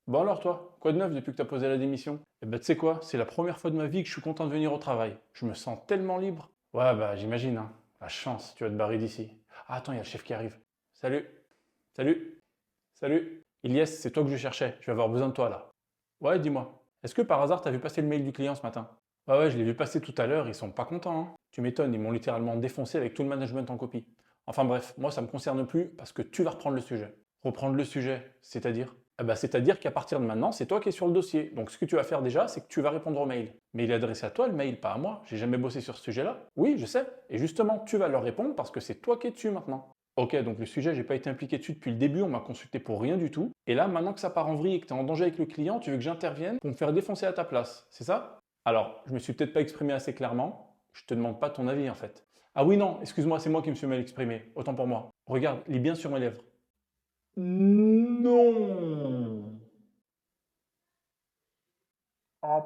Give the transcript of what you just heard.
Bon alors toi, quoi de neuf depuis que t'as posé la démission? Eh ben tu sais quoi, c'est la première fois de ma vie que je suis content de venir au travail. Je me sens tellement libre. Ouais bah j'imagine, hein. La chance, tu vas te barrer d'ici. Ah attends, il y a le chef qui arrive. Salut, salut, salut. Ilyes, c'est toi que je cherchais, je vais avoir besoin de toi là. Ouais, dis-moi. Est-ce que par hasard t'as vu passer le mail du client ce matin? Ouais ouais, je l'ai vu passer tout à l'heure, ils sont pas contents, hein. Tu m'étonnes, ils m'ont littéralement défoncé avec tout le management en copie. Enfin bref, moi ça me concerne plus parce que tu vas reprendre le sujet. Reprendre le sujet, c'est-à-dire? Ah bah, c'est-à-dire qu'à partir de maintenant, c'est toi qui es sur le dossier. Donc ce que tu vas faire déjà, c'est que tu vas répondre au mail. Mais il est adressé à toi le mail, pas à moi. J'ai jamais bossé sur ce sujet-là. Oui, je sais. Et justement, tu vas leur répondre parce que c'est toi qui es dessus maintenant. Ok, donc le sujet, j'ai pas été impliqué dessus depuis le début, on m'a consulté pour rien du tout. Et là, maintenant que ça part en vrille et que tu es en danger avec le client, tu veux que j'intervienne pour me faire défoncer à ta place, c'est ça? Alors, je me suis peut-être pas exprimé assez clairement. Je te demande pas ton avis en fait. Ah oui, non, excuse-moi, c'est moi qui me suis mal exprimé. Autant pour moi. Regarde, lis bien sur mes lèvres. Non. Ah